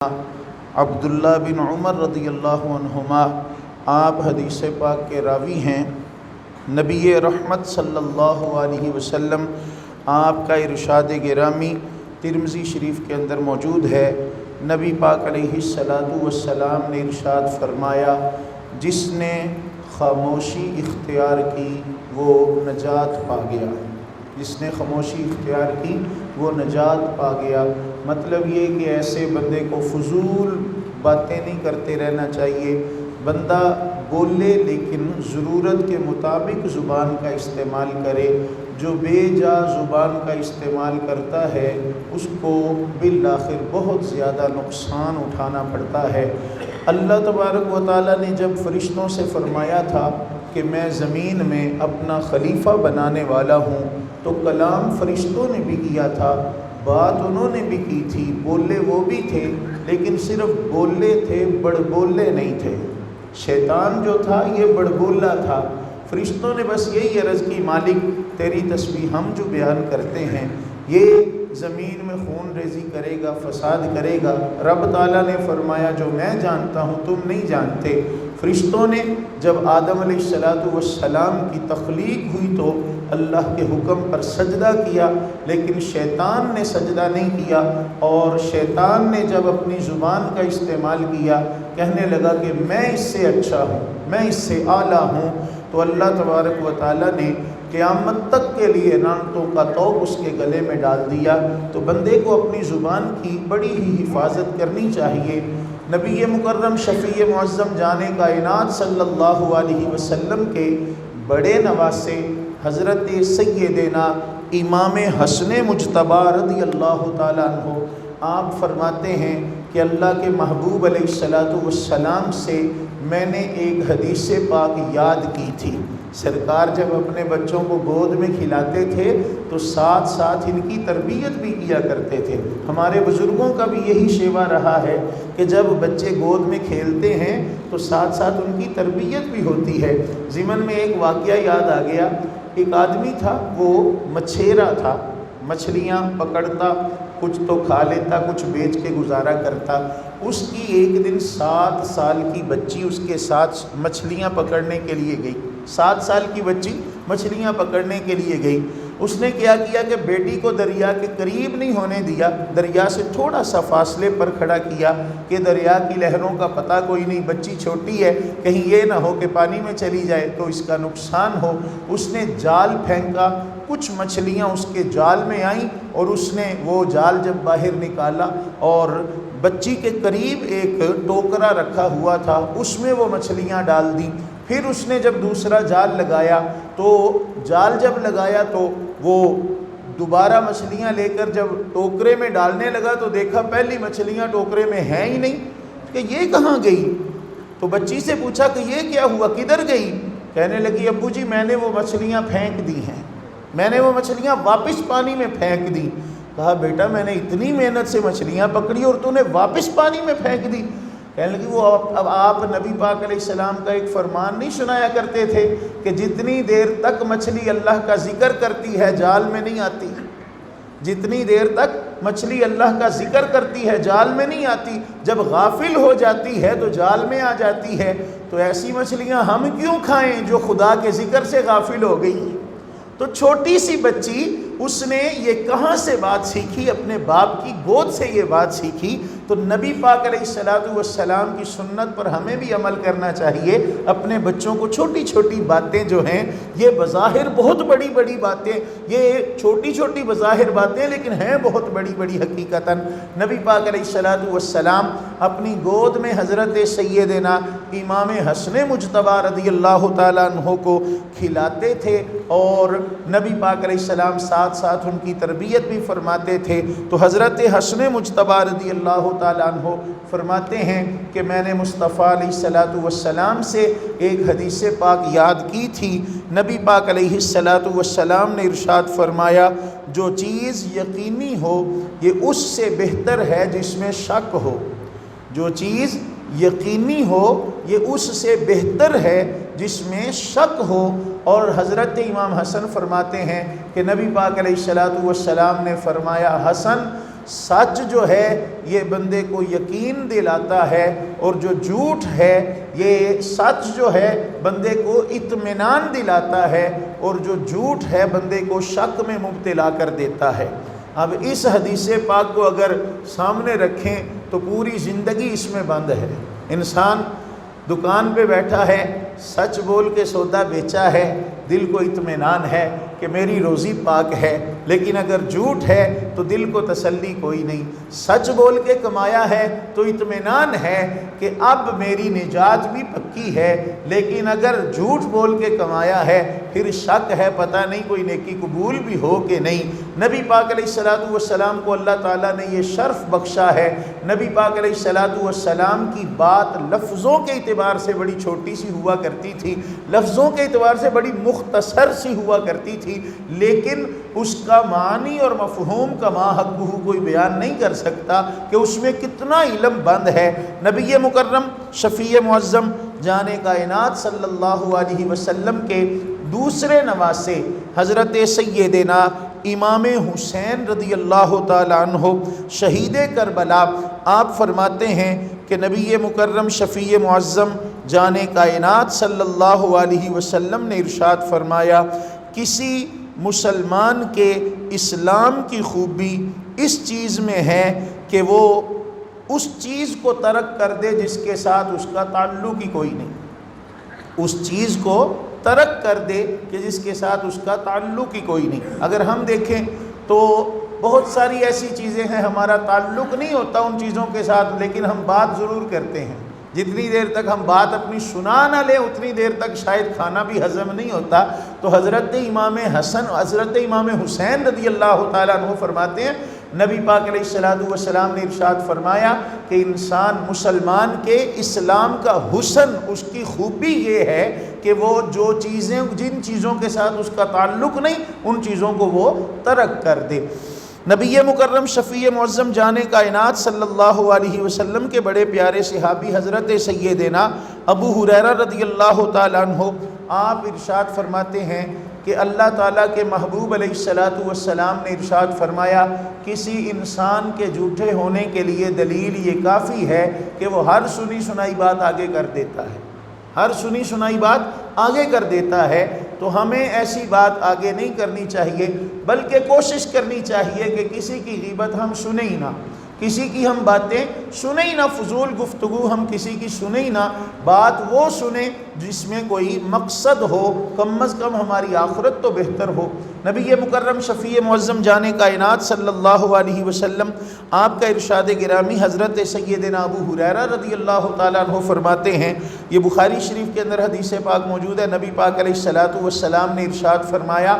عبداللہ بن عمر رضی اللہ عنہما آپ حدیث پاک کے راوی ہیں۔ نبی رحمت صلی اللہ علیہ وسلم آپ کا ارشاد گرامی ترمذی شریف کے اندر موجود ہے۔ نبی پاک علیہ السلام نے ارشاد فرمایا، جس نے خاموشی اختیار کی وہ نجات پا گیا۔ جس نے خاموشی اختیار کی وہ نجات پا گیا۔ مطلب یہ کہ ایسے بندے کو فضول باتیں نہیں کرتے رہنا چاہیے۔ بندہ بولے لیکن ضرورت کے مطابق زبان کا استعمال کرے۔ جو بے جا زبان کا استعمال کرتا ہے اس کو بالآخر بہت زیادہ نقصان اٹھانا پڑتا ہے۔ اللہ تبارک و تعالیٰ نے جب فرشتوں سے فرمایا تھا کہ میں زمین میں اپنا خلیفہ بنانے والا ہوں، تو کلام فرشتوں نے بھی کیا تھا، بات انہوں نے بھی کی تھی، بولے وہ بھی تھے، لیکن صرف بولے تھے، بڑبولے نہیں تھے۔ شیطان جو تھا یہ بڑبولا تھا۔ فرشتوں نے بس یہی عرض کی، مالک تیری تسبیح ہم جو بیان کرتے ہیں یہ زمین میں خون ریزی کرے گا، فساد کرے گا۔ رب تعالیٰ نے فرمایا جو میں جانتا ہوں تم نہیں جانتے۔ فرشتوں نے جب آدم علیہ السلام کی تخلیق ہوئی تو اللہ کے حکم پر سجدہ کیا، لیکن شیطان نے سجدہ نہیں کیا، اور شیطان نے جب اپنی زبان کا استعمال کیا، کہنے لگا کہ میں اس سے اچھا ہوں، میں اس سے اعلیٰ ہوں، تو اللہ تبارک و تعالیٰ نے قیامت تک کے لیے لعنتوں کا طوق اس کے گلے میں ڈال دیا۔ تو بندے کو اپنی زبان کی بڑی ہی حفاظت کرنی چاہیے۔ نبی مکرم شفیع معظم جان کائنات صلی اللہ علیہ وسلم کے بڑے نواسے حضرت سیدنا امام حسن مجتبی رضی اللہ تعالیٰ عنہ آپ فرماتے ہیں کہ اللہ کے محبوب علیہ السلام سے میں نے ایک حدیث پاک یاد کی تھی۔ سرکار جب اپنے بچوں کو گود میں کھلاتے تھے تو ساتھ ساتھ ان کی تربیت بھی کیا کرتے تھے۔ ہمارے بزرگوں کا بھی یہی شیوا رہا ہے کہ جب بچے گود میں کھیلتے ہیں تو ساتھ ساتھ ان کی تربیت بھی ہوتی ہے۔ ضمن میں ایک واقعہ یاد آ گیا۔ ایک آدمی تھا، وہ مچھیرا تھا، مچھلیاں پکڑتا، کچھ تو کھا لیتا، کچھ بیچ کے گزارا کرتا۔ اس کی ایک دن 7 سال کی بچی اس کے ساتھ مچھلیاں پکڑنے کے لیے گئی۔ 7 سال کی بچی مچھلیاں پکڑنے کے لیے گئی۔ اس نے کیا کیا کہ بیٹی کو دریا کے قریب نہیں ہونے دیا، دریا سے تھوڑا سا فاصلے پر کھڑا کیا کہ دریا کی لہروں کا پتہ کوئی نہیں، بچی چھوٹی ہے، کہیں یہ نہ ہو کہ پانی میں چلی جائے تو اس کا نقصان ہو۔ اس نے جال پھینکا، کچھ مچھلیاں اس کے جال میں آئیں، اور اس نے وہ جال جب باہر نکالا اور بچی کے قریب ایک ٹوکرا رکھا ہوا تھا، اس میں وہ مچھلیاں ڈال دیں۔ پھر اس نے جب دوسرا جال لگایا تو جال جب لگایا تو وہ دوبارہ مچھلیاں لے کر جب ٹوکرے میں ڈالنے لگا تو دیکھا پہلی مچھلیاں ٹوکرے میں ہیں ہی نہیں، کہ یہ کہاں گئی؟ تو بچی سے پوچھا کہ یہ کیا ہوا، کدھر گئی؟ کہنے لگی ابو جی میں نے وہ مچھلیاں پھینک دی ہیں، میں نے وہ مچھلیاں واپس پانی میں پھینک دی۔ کہا بیٹا میں نے اتنی محنت سے مچھلیاں پکڑی اور تو نے واپس پانی میں پھینک دی؟ کہنے لگی وہ اب آپ نبی پاک علیہ السلام کا ایک فرمان نہیں سنایا کرتے تھے کہ جتنی دیر تک مچھلی اللہ کا ذکر کرتی ہے جال میں نہیں آتی، جتنی دیر تک مچھلی اللہ کا ذکر کرتی ہے جال میں نہیں آتی، جب غافل ہو جاتی ہے تو جال میں آ جاتی ہے۔ تو ایسی مچھلیاں ہم کیوں کھائیں جو خدا کے ذکر سے غافل ہو گئی؟ تو چھوٹی سی بچی اس نے یہ کہاں سے بات سیکھی؟ اپنے باپ کی گود سے یہ بات سیکھی۔ تو نبی پاک علیہ السلام کی سنت پر ہمیں بھی عمل کرنا چاہیے۔ اپنے بچوں کو چھوٹی چھوٹی باتیں جو ہیں، یہ بظاہر بہت بڑی بڑی باتیں، یہ چھوٹی چھوٹی بظاہر باتیں لیکن ہیں بہت بڑی بڑی حقیقتاً۔ نبی پاک علیہ السلام اپنی گود میں حضرت سیدنا امام حسن مجتبی رضی اللہ تعالیٰ عنہ کو کھلاتے تھے، اور نبی پاک علیہ السلام ساتھ ساتھ ان کی تربیت بھی فرماتے تھے۔ تو حضرت حسن مجتبی رضی اللہ تعالیٰ عنہ فرماتے ہیں کہ میں نے مصطفیٰ علیہ السلام سے ایک حدیث پاک یاد کی تھی۔ نبی پاک علیہ السلام نے ارشاد فرمایا، جو چیز یقینی ہو یہ اس سے بہتر ہے جس میں شک ہو۔ جو چیز یقینی ہو یہ اس سے بہتر ہے جس میں شک ہو۔ اور حضرت امام حسن فرماتے ہیں کہ نبی پاک علیہ السلام نے فرمایا، حسن سچ جو ہے یہ بندے کو یقین دلاتا ہے، اور جو جھوٹ ہے یہ سچ جو ہے بندے کو اطمینان دلاتا ہے، اور جو جھوٹ ہے بندے کو شک میں مبتلا کر دیتا ہے۔ اب اس حدیث پاک کو اگر سامنے رکھیں تو پوری زندگی اس میں بند ہے۔ انسان دکان پہ بیٹھا ہے، سچ بول کے سودا بیچا ہے، دل کو اطمینان ہے کہ میری روزی پاک ہے، لیکن اگر جھوٹ ہے تو دل کو تسلی کوئی نہیں۔ سچ بول کے کمایا ہے تو اطمینان ہے کہ اب میری نجات بھی پکی ہے، لیکن اگر جھوٹ بول کے کمایا ہے پھر شک ہے، پتہ نہیں کوئی نیکی قبول بھی ہو کہ نہیں۔ نبی پاک علیہ السلام کو اللہ تعالیٰ نے یہ شرف بخشا ہے، نبی پاک علیہ السلام کی بات لفظوں کے اعتبار سے بڑی چھوٹی سی ہوا کرتی تھی، لفظوں کے اعتبار سے بڑی مختصر سی ہوا کرتی تھی، لیکن اس کا معنی اور مفہوم کا ما حقہ کوئی بیان نہیں کر سکتا کہ اس میں کتنا علم بند ہے۔ نبی مکرم شفیع معظم جان کائنات صلی اللہ علیہ وسلم کے دوسرے نواسے حضرت سیدنا امام حسین رضی اللہ تعالیٰ عنہ شہید کربلا، آپ فرماتے ہیں کہ نبی مکرم شفیع معظم جان کائنات صلی اللہ علیہ وسلم نے ارشاد فرمایا، کسی مسلمان کے اسلام کی خوبی اس چیز میں ہے کہ وہ اس چیز کو ترک کر دے جس کے ساتھ اس کا تعلق ہی کوئی نہیں، اس چیز کو ترک کر دے کہ جس کے ساتھ اس کا تعلق ہی کوئی نہیں۔ اگر ہم دیکھیں تو بہت ساری ایسی چیزیں ہیں ہمارا تعلق نہیں ہوتا ان چیزوں کے ساتھ، لیکن ہم بات ضرور کرتے ہیں۔ جتنی دیر تک ہم بات اپنی سنا نہ لیں اتنی دیر تک شاید کھانا بھی ہضم نہیں ہوتا۔ تو حضرت امام حسین رضی اللہ تعالیٰ عنہ فرماتے ہیں، نبی پاک علیہ السلام نے ارشاد فرمایا کہ انسان مسلمان کے اسلام کا حسن، اس کی خوبی یہ ہے کہ وہ جن چیزوں کے ساتھ اس کا تعلق نہیں ان چیزوں کو وہ ترک کر دے۔ نبی مکرم شفیع معظم جان کائنات صلی اللہ علیہ وسلم کے بڑے پیارے صحابی حضرت سیدنا ابو ہریرہ رضی اللہ تعالیٰ عنہ، آپ ارشاد فرماتے ہیں کہ اللہ تعالیٰ کے محبوب علیہ السلام نے ارشاد فرمایا، کسی انسان کے جھوٹے ہونے کے لیے دلیل یہ کافی ہے کہ وہ ہر سنی سنائی بات آگے کر دیتا ہے، ہر سنی سنائی بات آگے کر دیتا ہے۔ تو ہمیں ایسی بات آگے نہیں کرنی چاہیے، بلکہ کوشش کرنی چاہیے کہ کسی کی غیبت ہم سنیں ہی نہ، کسی کی ہم باتیں سنیں ہی نہ، فضول گفتگو ہم کسی کی سنیں ہی نہ، بات وہ سنیں جس میں کوئی مقصد ہو، کم از کم ہماری آخرت تو بہتر ہو۔ نبی مکرم شفیع معظم جان کائنات صلی اللہ علیہ وسلم، آپ کا ارشاد گرامی حضرت سیدنا ابو ہریرہ رضی اللہ تعالیٰ عنہ فرماتے ہیں، یہ بخاری شریف کے اندر حدیث پاک موجود ہے، نبی پاک علیہ السلام نے ارشاد فرمایا،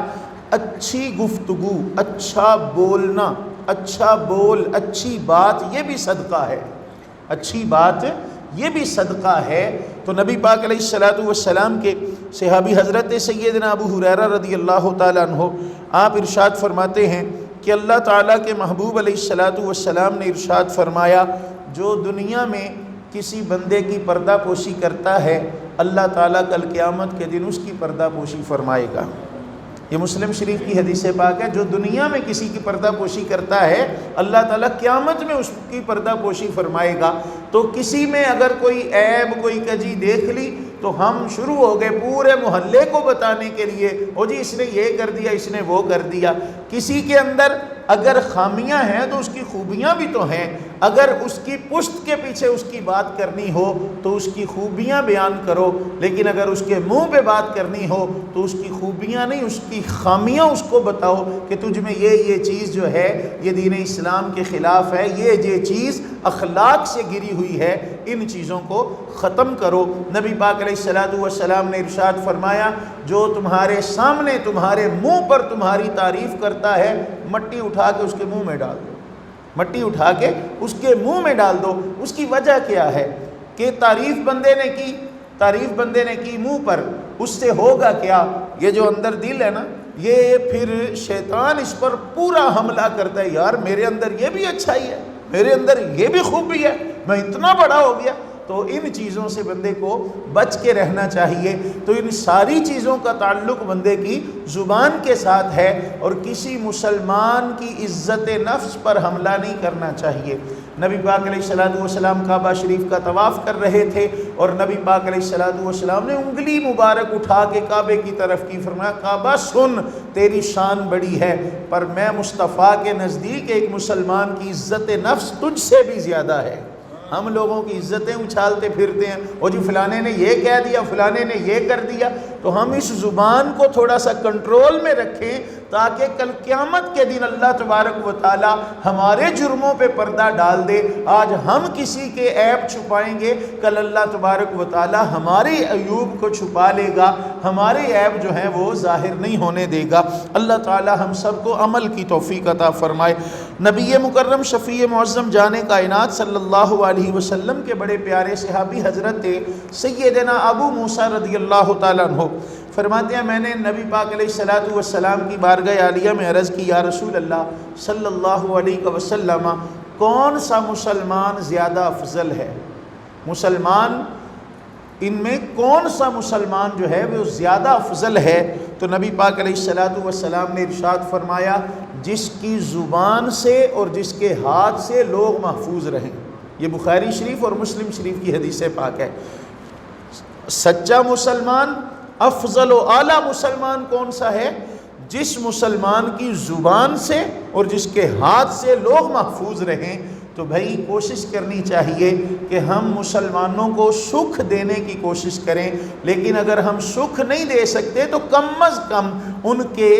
اچھی گفتگو، اچھا بولنا، اچھا بول، اچھی بات یہ بھی صدقہ ہے، اچھی بات یہ بھی صدقہ ہے۔ تو نبی پاک علیہ السلام کے صحابی حضرت سیدنا ابو ہریرہ رضی اللہ تعالیٰ عنہ، آپ ارشاد فرماتے ہیں کہ اللہ تعالیٰ کے محبوب علیہ السلام نے ارشاد فرمایا، جو دنیا میں کسی بندے کی پردہ پوشی کرتا ہے اللہ تعالیٰ کل قیامت کے دن اس کی پردہ پوشی فرمائے گا۔ یہ مسلم شریف کی حدیث پاک ہے، جو دنیا میں کسی کی پردہ پوشی کرتا ہے اللہ تعالیٰ قیامت میں اس کی پردہ پوشی فرمائے گا۔ تو کسی میں اگر کوئی عیب، کوئی کجی دیکھ لی تو ہم شروع ہو گئے پورے محلے کو بتانے کے لیے، او جی اس نے یہ کر دیا، اس نے وہ کر دیا۔ کسی کے اندر اگر خامیاں ہیں تو اس کی خوبیاں بھی تو ہیں، اگر اس کی پشت کے پیچھے اس کی بات کرنی ہو تو اس کی خوبیاں بیان کرو، لیکن اگر اس کے منہ پہ بات کرنی ہو تو اس کی خوبیاں نہیں، اس کی خامیاں اس کو بتاؤ کہ تجھ میں یہ چیز جو ہے یہ دین اسلام کے خلاف ہے، یہ چیز اخلاق سے گری ہوئی ہے، ان چیزوں کو ختم کرو۔ نبی پاک علیہ السلام نے ارشاد فرمایا، جو تمہارے سامنے تمہارے منہ پر تمہاری تعریف کرتا ہے مٹی اٹھا کے اس کے منہ میں ڈال دو، مٹی اٹھا کے اس کے منہ میں ڈال دو۔ اس کی وجہ کیا ہے کہ تعریف بندے نے کی منہ پر، اس سے ہوگا کیا؟ یہ جو اندر دل ہے نا، یہ پھر شیطان اس پر پورا حملہ کرتا ہے، یار میرے اندر یہ بھی اچھائی ہے، میرے اندر یہ بھی خوبی ہے، میں اتنا بڑا ہو گیا۔ تو ان چیزوں سے بندے کو بچ کے رہنا چاہیے۔ تو ان ساری چیزوں کا تعلق بندے کی زبان کے ساتھ ہے، اور کسی مسلمان کی عزت نفس پر حملہ نہیں کرنا چاہیے۔ نبی پاک علیہ السلام کعبہ شریف کا طواف کر رہے تھے، اور نبی پاک علیہ السلام نے انگلی مبارک اٹھا کے کعبے کی طرف کی، فرمایا کعبہ سن، تیری شان بڑی ہے، پر میں مصطفیٰ کے نزدیک ایک مسلمان کی عزت نفس تجھ سے بھی زیادہ ہے۔ ہم لوگوں کی عزتیں اچھالتے پھرتے ہیں، اور جی فلانے نے یہ کہہ دیا، فلانے نے یہ کر دیا۔ تو ہم اس زبان کو تھوڑا سا کنٹرول میں رکھیں، تاکہ کل قیامت کے دن اللہ تبارک و تعالی ہمارے جرموں پہ پردہ ڈال دے۔ آج ہم کسی کے عیب چھپائیں گے، کل اللہ تبارک و تعالی ہمارے عیوب کو چھپا لے گا، ہمارے عیب جو ہیں وہ ظاہر نہیں ہونے دے گا۔ اللہ تعالی ہم سب کو عمل کی توفیق عطا فرمائے۔ نبی مکرم شفیع معظم جان کائنات صلی اللہ علیہ وسلم کے بڑے پیارے صحابی حضرت سیدنا ابو موسیٰ رضی اللہ تعالیٰ عنہ فرماتے ہیں، میں نے نبی پاک علیہ السلام کی بارگاہ عالیہ میں عرض کی، یا رسول اللہ صلی اللہ علیہ وسلم، کون سا مسلمان زیادہ افضل ہے؟ مسلمان ان میں کون سا مسلمان جو ہے وہ زیادہ افضل ہے؟ تو نبی پاک علیہ السلام نے ارشاد فرمایا، جس کی زبان سے اور جس کے ہاتھ سے لوگ محفوظ رہیں۔ یہ بخاری شریف اور مسلم شریف کی حدیث پاک ہے۔ سچا مسلمان، افضل و اعلیٰ مسلمان کون سا ہے؟ جس مسلمان کی زبان سے اور جس کے ہاتھ سے لوگ محفوظ رہیں۔ تو بھائی کوشش کرنی چاہیے کہ ہم مسلمانوں کو سکھ دینے کی کوشش کریں، لیکن اگر ہم سکھ نہیں دے سکتے تو کم از کم ان کے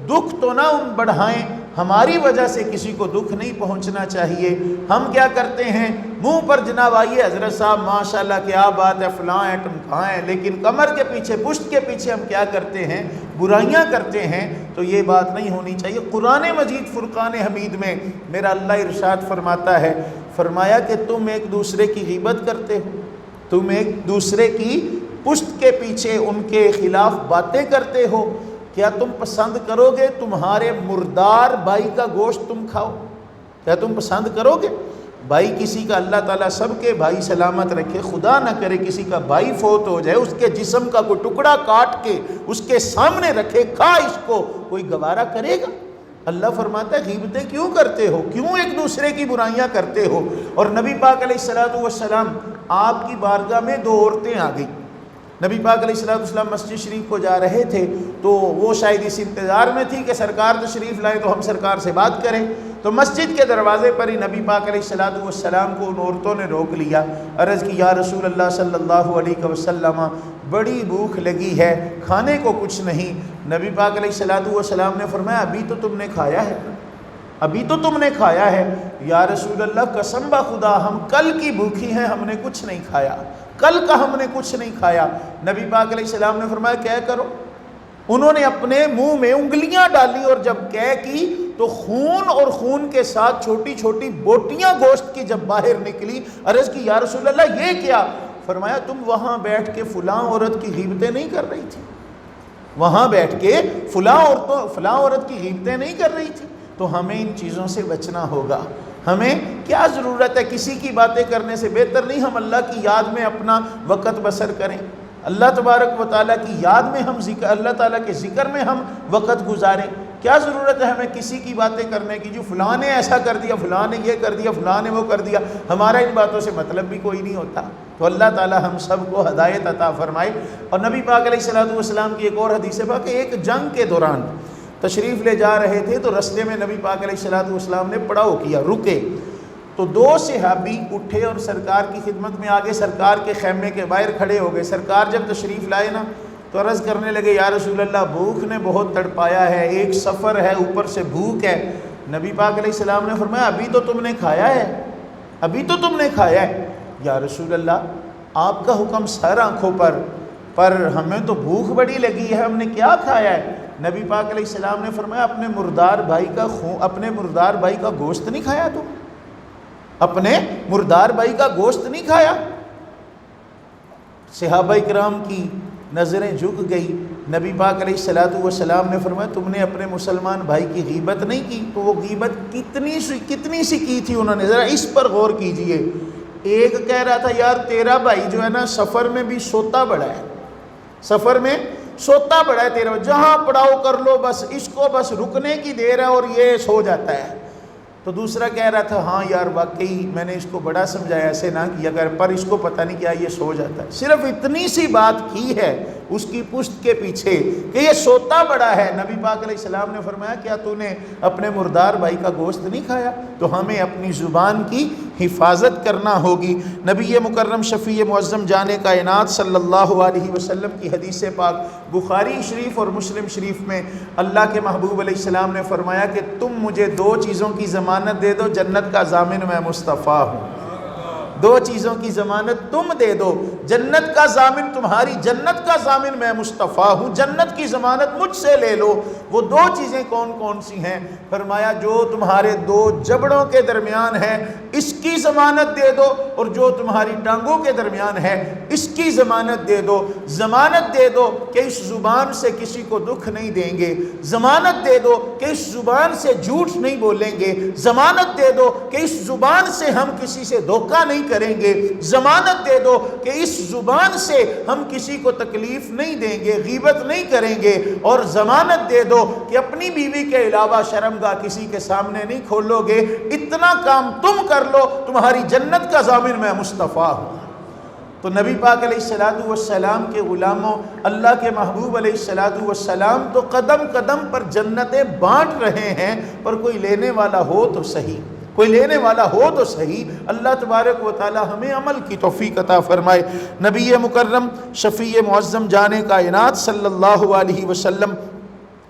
دکھ تو نہ بڑھائیں۔ ہماری وجہ سے کسی کو دکھ نہیں پہنچنا چاہیے۔ ہم کیا کرتے ہیں؟ منہ پر جناب آئیے حضرت صاحب ماشاءاللہ کیا بات ہے، فلاں ایٹم کہاں ہے، لیکن کمر کے پیچھے، پشت کے پیچھے ہم کیا کرتے ہیں؟ برائیاں کرتے ہیں۔ تو یہ بات نہیں ہونی چاہیے۔ قرآن مجید فرقان حمید میں میرا اللہ ارشاد فرماتا ہے، فرمایا کہ تم ایک دوسرے کی غیبت کرتے ہو، تم ایک دوسرے کی پشت کے پیچھے ان کے خلاف باتیں کرتے ہو، کیا تم پسند کرو گے تمہارے مردار بھائی کا گوشت تم کھاؤ؟ کیا تم پسند کرو گے؟ بھائی کسی کا، اللہ تعالیٰ سب کے بھائی سلامت رکھے، خدا نہ کرے کسی کا بھائی فوت ہو جائے، اس کے جسم کا کوئی ٹکڑا کاٹ کے اس کے سامنے رکھے، کھا اس کو، کوئی گوارا کرے گا؟ اللہ فرماتا ہے غیبتیں کیوں کرتے ہو، کیوں ایک دوسرے کی برائیاں کرتے ہو؟ اور نبی پاک علیہ السلام آپ کی بارگاہ میں دو عورتیں آ گئیں۔ نبی پاک علیہ السلام مسجد شریف کو جا رہے تھے، تو وہ شاید اس انتظار میں تھی کہ سرکار تشریف لائیں تو ہم سرکار سے بات کریں۔ تو مسجد کے دروازے پر ہی نبی پاک علیہ السلام کو ان عورتوں نے روک لیا، عرض کی، یا رسول اللہ صلی اللہ علیہ وسلم، بڑی بھوک لگی ہے، کھانے کو کچھ نہیں۔ نبی پاک علیہ السلام نے فرمایا، ابھی تو تم نے کھایا ہے، ابھی تو تم نے کھایا ہے۔ یا رسول اللہ قسم بخدا ہم کل کی بھوکی ہیں، ہم نے کچھ نہیں کھایا، کل کا ہم نے کچھ نہیں کھایا۔ نبی پاک علیہ السلام نے فرمایا کیا کرو؟ انہوں نے اپنے منہ میں انگلیاں ڈالی، اور جب کہہ کی تو خون اور خون کے ساتھ چھوٹی چھوٹی بوٹیاں گوشت کی جب باہر نکلی، عرض کی، یا رسول اللہ یہ کیا؟ فرمایا تم وہاں بیٹھ کے فلاں عورت کی غیبتیں نہیں کر رہی تھی، وہاں بیٹھ کے فلاں عورت کی غیبتیں نہیں کر رہی تھی۔ تو ہمیں ان چیزوں سے بچنا ہوگا۔ ہمیں کیا ضرورت ہے کسی کی باتیں کرنے سے؟ بہتر نہیں ہم اللہ کی یاد میں اپنا وقت بسر کریں، اللہ تبارک و تعالیٰ کی یاد میں ہم اللہ تعالیٰ کے ذکر میں ہم وقت گزاریں۔ کیا ضرورت ہے ہمیں کسی کی باتیں کرنے کی، جو فلاں نے ایسا کر دیا، فلاں نے یہ کر دیا، فلاں نے وہ کر دیا، ہمارا ان باتوں سے مطلب بھی کوئی نہیں ہوتا۔ تو اللہ تعالیٰ ہم سب کو ہدایت عطا فرمائے۔ اور نبی پاک علیہ السلام کی ایک اور حدیث ہے کہ ایک جنگ کے دوران تشریف لے جا رہے تھے، تو رستے میں نبی پاک علیہ السلام نے پڑاؤ کیا، رکے، تو دو صحابی اٹھے اور سرکار کی خدمت میں آگے سرکار کے خیمے کے باہر کھڑے ہو گئے۔ سرکار جب تشریف لائے نا تو عرض کرنے لگے، یا رسول اللہ بھوک نے بہت تڑپایا ہے، ایک سفر ہے، اوپر سے بھوک ہے۔ نبی پاک علیہ السلام نے فرمایا ابھی تو تم نے کھایا ہے، ابھی تو تم نے کھایا ہے۔ یا رسول اللہ آپ کا حکم سر آنکھوں پر ہمیں تو بھوک بڑی لگی ہے، ہم نے کیا کھایا ہے؟ نبی پاک علیہ السلام نے فرمایا اپنے مردار بھائی کا گوشت نہیں کھایا تم؟ اپنے مردار بھائی کا گوشت نہیں کھایا؟ صحابہ کرام کی نظریں جھک گئی۔ نبی پاک علیہ السلام نے فرمایا تم نے اپنے مسلمان بھائی کی غیبت نہیں کی؟ تو وہ غیبت کتنی سی کی تھی انہوں نے؟ ذرا اس پر غور کیجئے۔ ایک کہہ رہا تھا یار تیرا بھائی جو ہے نا سفر میں بھی سوتا بڑا ہے، سفر میں سوتا بڑا ہے تیرا، جہاں پڑاؤ کر لو بس اس کو بس رکنے کی دیر ہے اور یہ سو جاتا ہے۔ تو دوسرا کہہ رہا تھا ہاں یار واقعی میں نے اس کو بڑا سمجھایا ایسے نہ کیا کر، پر اس کو پتہ نہیں کیا یہ سو جاتا ہے۔ صرف اتنی سی بات کی ہے اس کی پشت کے پیچھے کہ یہ سوتا بڑا ہے۔ نبی پاک علیہ السلام نے فرمایا کیا تو نے اپنے مردار بھائی کا گوشت نہیں کھایا؟ تو ہمیں اپنی زبان کی حفاظت کرنا ہوگی۔ نبی مکرم شفیع معظم جان کائنات صلی اللہ علیہ وسلم کی حدیث پاک بخاری شریف اور مسلم شریف میں اللہ کے محبوب علیہ السلام نے فرمایا کہ تم مجھے دو چیزوں کی ضمانت دے دو، جنت کا ضامن میں مصطفیٰ ہوں۔ دو چیزوں کی ضمانت تم دے دو، جنت کا ضامن تمہاری جنت کا ضامن میں مصطفیٰ ہوں، جنت کی ضمانت مجھ سے لے لو۔ وہ دو چیزیں کون کون سی ہیں؟ فرمایا جو تمہارے دو جبڑوں کے درمیان ہے اس کی ضمانت دے دو، اور جو تمہاری ٹانگوں کے درمیان ہے اس کی ضمانت دے دو۔ ضمانت دے دو کہ اس زبان سے کسی کو دکھ نہیں دیں گے، ضمانت دے دو کہ اس زبان سے جھوٹ نہیں بولیں گے، ضمانت دے دو کہ اس زبان سے ہم کسی سے دھوکہ نہیں کریں گے، ضمانت دے دو کہ اس زبان سے ہم کسی کو تکلیف نہیں دیں گے، غیبت نہیں کریں گے، اور ضمانت دے دو کہ اپنی بیوی کے علاوہ شرمگاہ کسی کے سامنے نہیں کھولو گے۔ اتنا کام تم کر لو، تمہاری جنت کا ضامن میں مصطفیٰ ہوں۔ تو نبی پاک علیہ السلام کے غلاموں، اللہ کے محبوب علیہ السلام تو قدم قدم پر جنتیں بانٹ رہے ہیں، پر کوئی لینے والا ہو تو صحیح، کوئی لینے والا ہو تو صحیح۔ اللہ تبارک و تعالی ہمیں عمل کی توفیق عطا فرمائے۔ نبی مکرم شفیع معظم جان کائنات صلی اللہ علیہ وسلم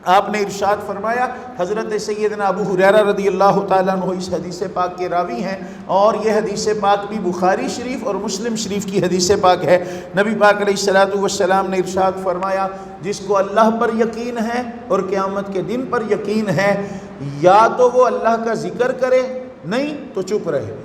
آپ نے ارشاد فرمایا، حضرت سیدنا ابو ہریرہ رضی اللہ تعالیٰ عنہ اس حدیث پاک کے راوی ہیں، اور یہ حدیث پاک بھی بخاری شریف اور مسلم شریف کی حدیث پاک ہے۔ نبی پاک علیہ السلام نے ارشاد فرمایا جس کو اللہ پر یقین ہے اور قیامت کے دن پر یقین ہے، یا تو وہ اللہ کا ذکر کرے، نہیں تو چپ رہے۔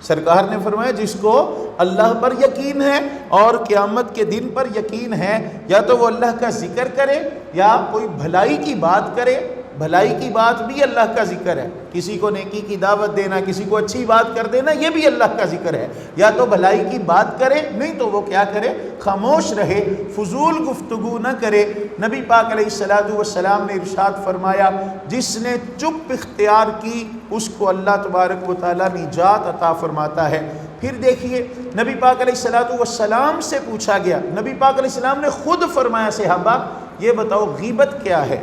سرکار نے فرمایا جس کو اللہ پر یقین ہے اور قیامت کے دن پر یقین ہے، یا تو وہ اللہ کا ذکر کرے یا کوئی بھلائی کی بات کرے۔ بھلائی کی بات بھی اللہ کا ذکر ہے، کسی کو نیکی کی دعوت دینا، کسی کو اچھی بات کر دینا، یہ بھی اللہ کا ذکر ہے۔ یا تو بھلائی کی بات کرے، نہیں تو وہ کیا کرے؟ خاموش رہے، فضول گفتگو نہ کرے۔ نبی پاک علیہ السلام نے ارشاد فرمایا جس نے چپ اختیار کی اس کو اللہ تبارک و تعالیٰ نجات عطا فرماتا ہے۔ پھر دیکھیے نبی پاک علیہ السلام سے پوچھا گیا، نبی پاک علیہ السلام نے خود فرمایا صحابہ یہ بتاؤ غیبت کیا ہے؟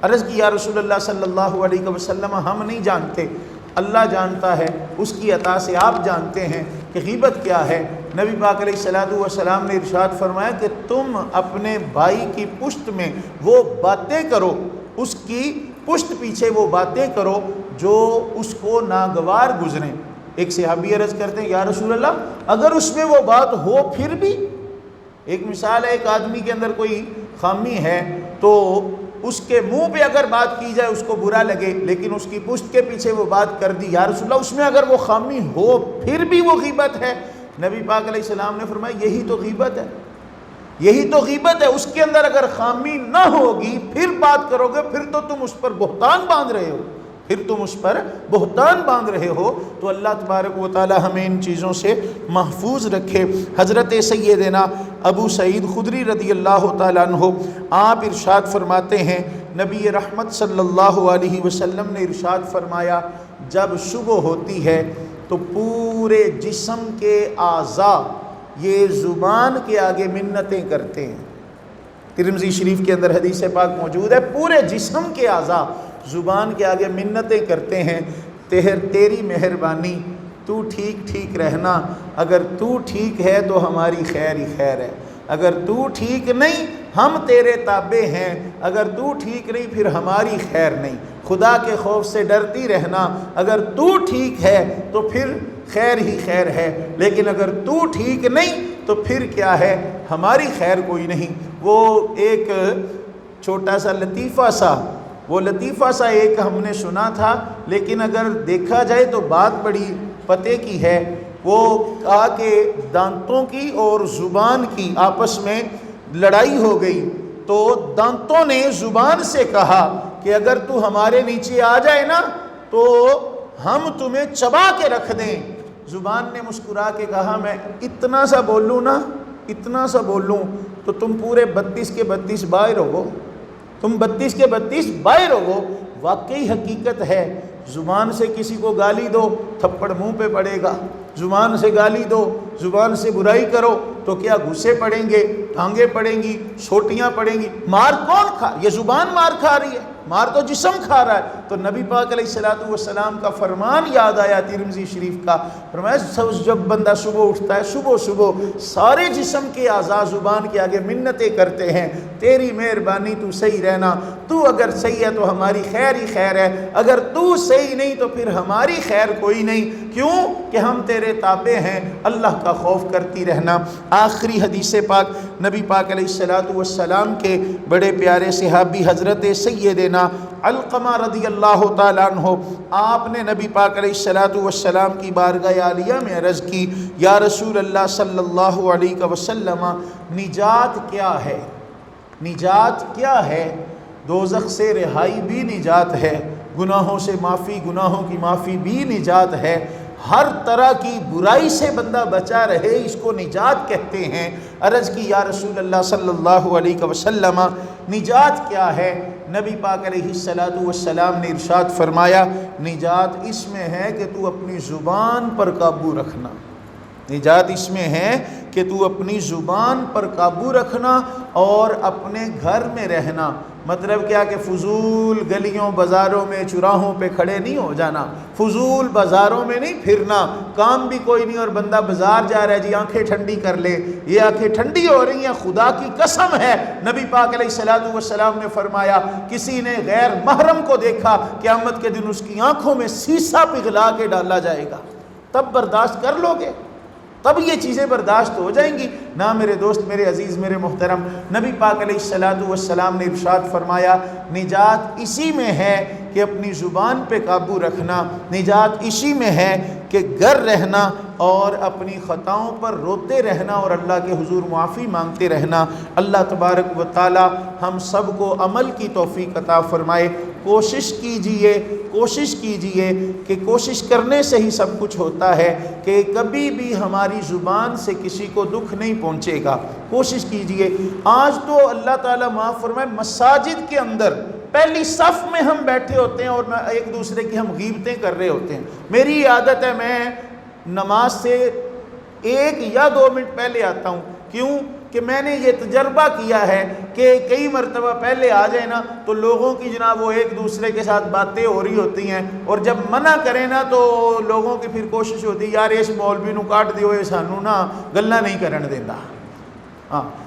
عرض کی یا رسول اللہ صلی اللہ علیہ وسلم ہم نہیں جانتے، اللہ جانتا ہے، اس کی عطا سے آپ جانتے ہیں کہ غیبت کیا ہے۔ نبی پاک علیہ السلام نے ارشاد فرمایا کہ تم اپنے بھائی کی پشت میں وہ باتیں کرو، اس کی پشت پیچھے وہ باتیں کرو جو اس کو ناگوار گزریں۔ ایک صحابی عرض کرتے ہیں یا رسول اللہ اگر اس میں وہ بات ہو پھر بھی؟ ایک مثال ہے، ایک آدمی کے اندر کوئی خامی ہے تو اس کے منہ پہ اگر بات کی جائے اس کو برا لگے، لیکن اس کی پشت کے پیچھے وہ بات کر دی، یا رسول اللہ اس میں اگر وہ خامی ہو پھر بھی وہ غیبت ہے؟ نبی پاک علیہ السلام نے فرمایا یہی تو غیبت ہے، یہی تو غیبت ہے۔ اس کے اندر اگر خامی نہ ہوگی پھر بات کرو گے، پھر تو تم اس پر بہتان باندھ رہے ہو، پھر تم اس پر بہتان باندھ رہے ہو۔ تو اللہ تبارک و تعالی ہمیں ان چیزوں سے محفوظ رکھے۔ حضرت سیدنا ابو سعید خدری رضی اللہ تعالیٰ عنہ آپ ارشاد فرماتے ہیں نبی رحمت صلی اللہ علیہ وسلم نے ارشاد فرمایا جب صبح ہوتی ہے تو پورے جسم کے اعضاء یہ زبان کے آگے منتیں کرتے ہیں۔ ترمذی شریف کے اندر حدیث پاک موجود ہے، پورے جسم کے اعضاء زبان کے آگے منتیں کرتے ہیں تیری مہربانی، تو ٹھیک ٹھیک رہنا، اگر تو ٹھیک ہے تو ہماری خیر ہی خیر ہے، اگر تو ٹھیک نہیں ہم تیرے تابع ہیں، اگر تو ٹھیک نہیں پھر ہماری خیر نہیں، خدا کے خوف سے ڈرتی رہنا، اگر تو ٹھیک ہے تو پھر خیر ہی خیر ہے، لیکن اگر تو ٹھیک نہیں تو پھر کیا ہے؟ ہماری خیر کوئی نہیں۔ وہ ایک چھوٹا سا لطیفہ سا ایک ہم نے سنا تھا، لیکن اگر دیکھا جائے تو بات بڑی پتے کی ہے۔ وہ کہا کہ دانتوں کی اور زبان کی آپس میں لڑائی ہو گئی، تو دانتوں نے زبان سے کہا کہ اگر تو ہمارے نیچے آ جائے نا تو ہم تمہیں چبا کے رکھ دیں، زبان نے مسکرا کے کہا میں اتنا سا بولوں نا، اتنا سا بولوں تو تم پورے 32 کے 32 باہر ہوگو، تم 32 کے 32 باہر ہوگو۔ واقعی حقیقت ہے، زبان سے کسی کو گالی دو تھپڑ منہ پہ پڑے گا، زبان سے گالی دو، زبان سے برائی کرو تو کیا گھسے پڑیں گے، ٹانگیں پڑیں گی، سوٹیاں پڑیں گی۔ مار کون کھا؟ یہ زبان مار کھا رہی ہے، مار تو جسم کھا رہا ہے۔ تو نبی پاک علیہ السلام کا فرمان یاد آیا ترمذی شریف کا، فرمایا جب بندہ صبح اٹھتا ہے، صبح سارے جسم کے اعضاء زبان کے آگے منتیں کرتے ہیں، تیری مہربانی تو صحیح رہنا، تو اگر صحیح ہے تو ہماری خیر ہی خیر ہے، اگر تو صحیح نہیں تو پھر ہماری خیر کوئی نہیں، کیوں کہ ہم تیرے تابع ہیں۔ اللہ کا خوف کرتی رہنا۔ آخری حدیث پاک نبی پاک علیہ السلام کے بڑے پیارے صحابی حضرت سیدنا علقمہ رضی اللہ تعالیٰ عنہ، آپ نے نبی پاک علیہ السلام کی بارگاہ عالیہ میں عرض کی، یا رسول اللہ صلی اللہ علیہ وسلم، نجات کیا ہے؟ نجات کیا ہے؟ دوزخ سے رہائی بھی نجات ہے، گناہوں سے معافی، گناہوں کی معافی بھی نجات ہے، ہر طرح کی برائی سے بندہ بچا رہے اس کو نجات کہتے ہیں۔ عرض کی یا رسول اللہ صلی اللہ علیہ وسلم، نجات کیا ہے؟ نبی پاک علیہ السلام نے ارشاد فرمایا، نجات اس میں ہے کہ تو اپنی زبان پر قابو رکھنا، نجات اس میں ہے کہ تو اپنی زبان پر قابو رکھنا اور اپنے گھر میں رہنا۔ مطلب کیا کہ فضول گلیوں بازاروں میں چراہوں پہ کھڑے نہیں ہو جانا، فضول بازاروں میں نہیں پھرنا، کام بھی کوئی نہیں اور بندہ بازار جا رہا ہے جی آنکھیں ٹھنڈی کر لے، یہ آنکھیں ٹھنڈی ہو رہی ہیں، خدا کی قسم ہے نبی پاک علیہ السلام نے فرمایا کسی نے غیر محرم کو دیکھا قیامت کے دن اس کی آنکھوں میں سیسا پگھلا کے ڈالا جائے گا، تب برداشت کر لو گے، تب یہ چیزیں برداشت ہو جائیں گی نا۔ میرے دوست، میرے عزیز، میرے محترم، نبی پاک علیہ السلام نے ارشاد فرمایا نجات اسی میں ہے کہ اپنی زبان پہ قابو رکھنا، نجات اسی میں ہے کہ گھر رہنا اور اپنی خطاؤں پر روتے رہنا اور اللہ کے حضور معافی مانگتے رہنا۔ اللہ تبارک و تعالی ہم سب کو عمل کی توفیق عطا فرمائے۔ کوشش کیجئے کہ کوشش کرنے سے ہی سب کچھ ہوتا ہے کہ کبھی بھی ہماری زبان سے کسی کو دکھ نہیں پہنچے گا۔ کوشش کیجئے۔ آج تو اللہ تعالیٰ معاف فرمائے مساجد کے اندر پہلی صف میں ہم بیٹھے ہوتے ہیں اور ایک دوسرے کی ہم غیبتیں کر رہے ہوتے ہیں۔ میری عادت ہے میں نماز سے 1 یا 2 منٹ پہلے آتا ہوں، کیوں کہ میں نے یہ تجربہ کیا ہے کہ کئی مرتبہ پہلے آ جائے نا تو لوگوں کی جناب وہ ایک دوسرے کے ساتھ باتیں ہو رہی ہوتی ہیں، اور جب منع کریں نا تو لوگوں کی پھر کوشش ہوتی ہے یار اس مولوی نو کاٹ دیو، یہ سانو نا گلاں نہیں کرن دیندا۔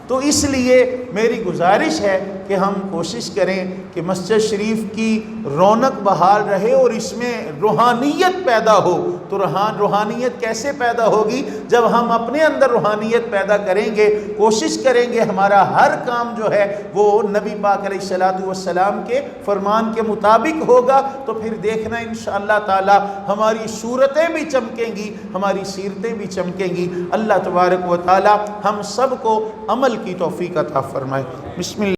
تو اس لیے میری گزارش ہے کہ ہم کوشش کریں کہ مسجد شریف کی رونق بحال رہے اور اس میں روحانیت پیدا ہو۔ تو روحانیت کیسے پیدا ہوگی؟ جب ہم اپنے اندر روحانیت پیدا کریں گے، کوشش کریں گے ہمارا ہر کام جو ہے وہ نبی پاک علیہ السلام کے فرمان کے مطابق ہوگا، تو پھر دیکھنا انشاءاللہ تعالی ہماری صورتیں بھی چمکیں گی، ہماری سیرتیں بھی چمکیں گی۔ اللہ تبارک و تعالی ہم سب کو عمل کی توفیق عطا فرمائے۔ بسم اللہ۔